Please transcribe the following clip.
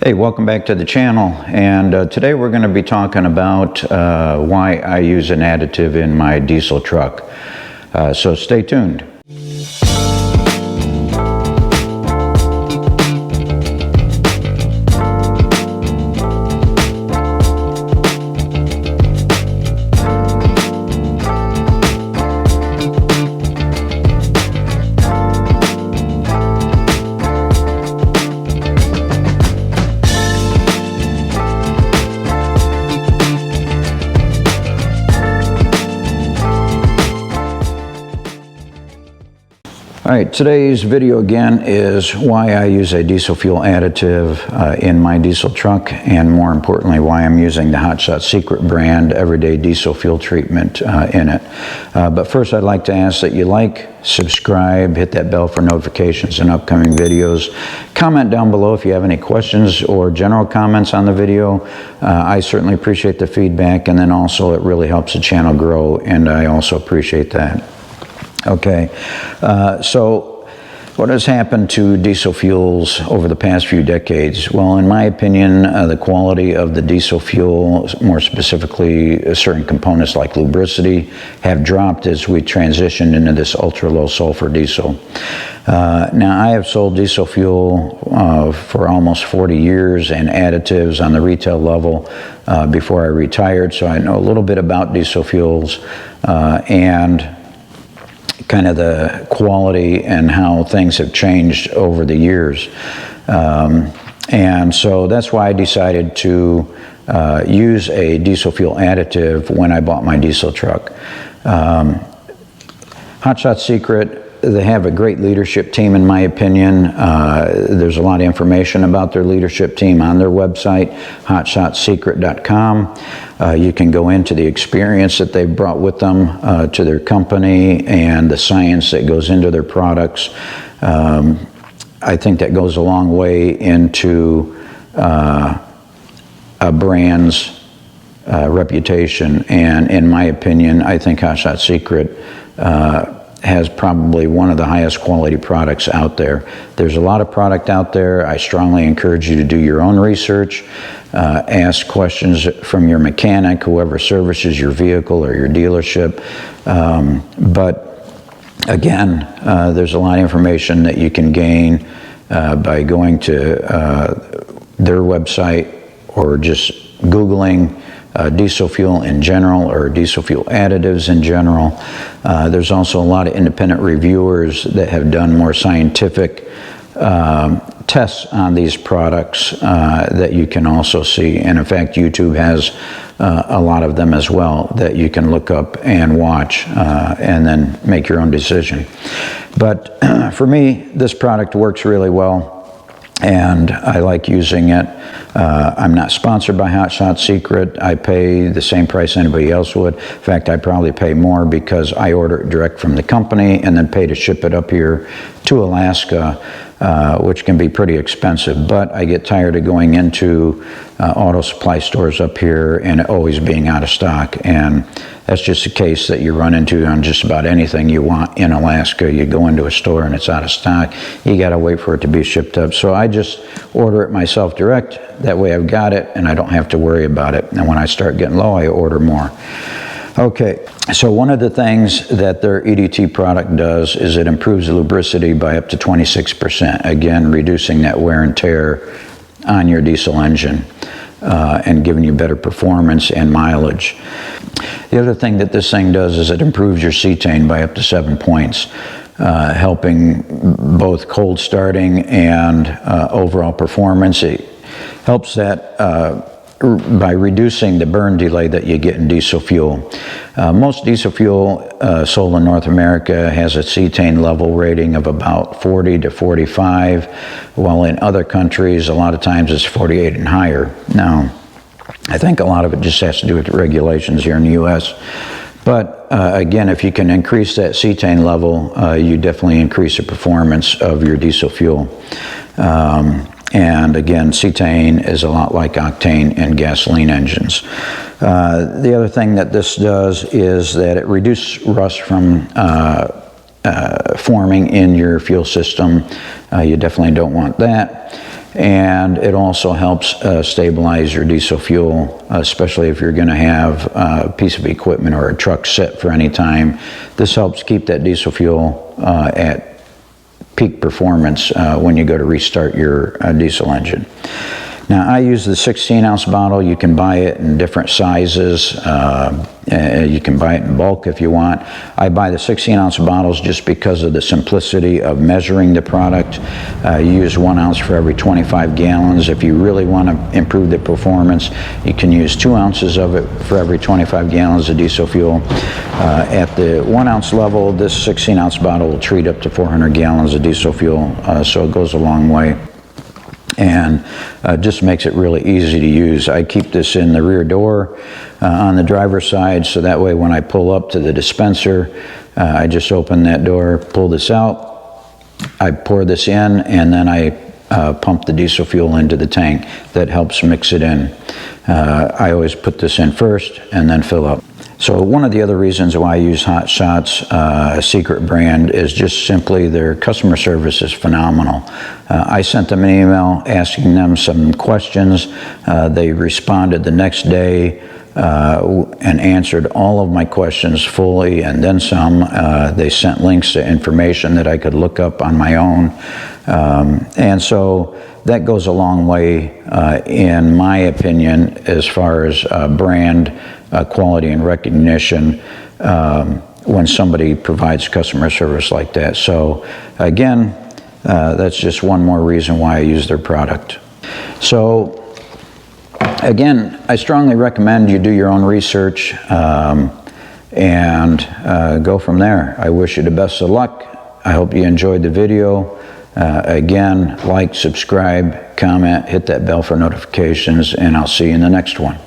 Hey, welcome back to the channel, and today we're going to be talking about why I use an additive in my diesel truck. So stay tuned. Alright, today's video again is why I use a diesel fuel additive in my diesel truck, and more importantly why I'm using the Hot Shot Secret brand everyday diesel fuel treatment in it. But first I'd like to ask that you like, subscribe, hit that bell for notifications and upcoming videos. Comment down below if you have any questions or general comments on the video. I certainly appreciate the feedback, and then also it really helps the channel grow, and I also appreciate that. Okay, so what has happened to diesel fuels over the past few decades? Well, in my opinion, the quality of the diesel fuel, more specifically certain components like lubricity, have dropped as we transitioned into this ultra-low sulfur diesel. Now, I have sold diesel fuel for almost 40 years and additives on the retail level before I retired, so I know a little bit about diesel fuels and kind of the quality and how things have changed over the years. And so that's why I decided to use a diesel fuel additive when I bought my diesel truck. Hot Shot Secret, they have a great leadership team in my opinion. There's a lot of information about their leadership team on their website, hotshotsecret.com. You can go into the experience that they've brought with them to their company and the science that goes into their products. I think that goes a long way into a brand's reputation, and in my opinion, I think Hot Shot Secret has probably one of the highest quality products out there. There's a lot of product out there. I strongly encourage you to do your own research, ask questions from your mechanic, whoever services your vehicle or your dealership. But again, there's a lot of information that you can gain by going to their website or just Googling diesel fuel in general or diesel fuel additives in general. There's also a lot of independent reviewers that have done more scientific tests on these products that you can also see. And in fact, YouTube has a lot of them as well that you can look up and watch and then make your own decision. But for me, this product works really well, and I like using it. I'm not sponsored by Hot Shot Secret. I pay the same price anybody else would. In fact, I probably pay more because I order it direct from the company and then pay to ship it up here to Alaska, which can be pretty expensive. But I get tired of going into auto supply stores up here and it always being out of stock. And that's just a case that you run into on just about anything you want in Alaska. You go into a store and it's out of stock. You got to wait for it to be shipped up. So I just order it myself direct. That way I've got it and I don't have to worry about it. And when I start getting low, I order more. Okay, so one of the things that their EDT product does is it improves the lubricity by up to 26%. Again, reducing that wear and tear on your diesel engine and giving you better performance and mileage. The other thing that this thing does is it improves your cetane by up to 7 points, helping both cold starting and overall performance. It helps that by reducing the burn delay that you get in diesel fuel. Most diesel fuel sold in North America has a cetane level rating of about 40 to 45, while in other countries a lot of times it's 48 and higher. Now, I think a lot of it just has to do with the regulations here in the US. But again, if you can increase that cetane level, you definitely increase the performance of your diesel fuel. And again, cetane is a lot like octane in gasoline engines. The other thing that this does is that it reduces rust from forming in your fuel system. You definitely don't want that. and it also helps stabilize your diesel fuel, especially if you're going to have a piece of equipment or a truck sit for any time. This helps keep that diesel fuel at peak performance when you go to restart your diesel engine. Now, I use the 16-ounce bottle. You can buy it in different sizes. You can buy it in bulk if you want. I buy the 16-ounce bottles just because of the simplicity of measuring the product. You use 1 ounce for every 25 gallons. If you really want to improve the performance, you can use 2 ounces of it for every 25 gallons of diesel fuel. At the 1 ounce level, this 16-ounce bottle will treat up to 400 gallons of diesel fuel, so it goes a long way. And just makes it really easy to use. I keep this in the rear door on the driver's side, so that way when I pull up to the dispenser, I just open that door, pull this out, I pour this in, and then I pump the diesel fuel into the tank. That helps mix it in. I always put this in first and then fill up. So one of the other reasons why I use Hot Shots, a secret brand, is just simply their customer service is phenomenal. I sent them an email asking them some questions. They responded the next day and answered all of my questions fully and then some. They sent links to information that I could look up on my own. And so that goes a long way, in my opinion, as far as brand quality and recognition when somebody provides customer service like that. So again, that's just one more reason why I use their product. So again, I strongly recommend you do your own research and go from there. I wish you the best of luck. I hope you enjoyed the video. Again, like, subscribe, comment, hit that bell for notifications, and I'll see you in the next one.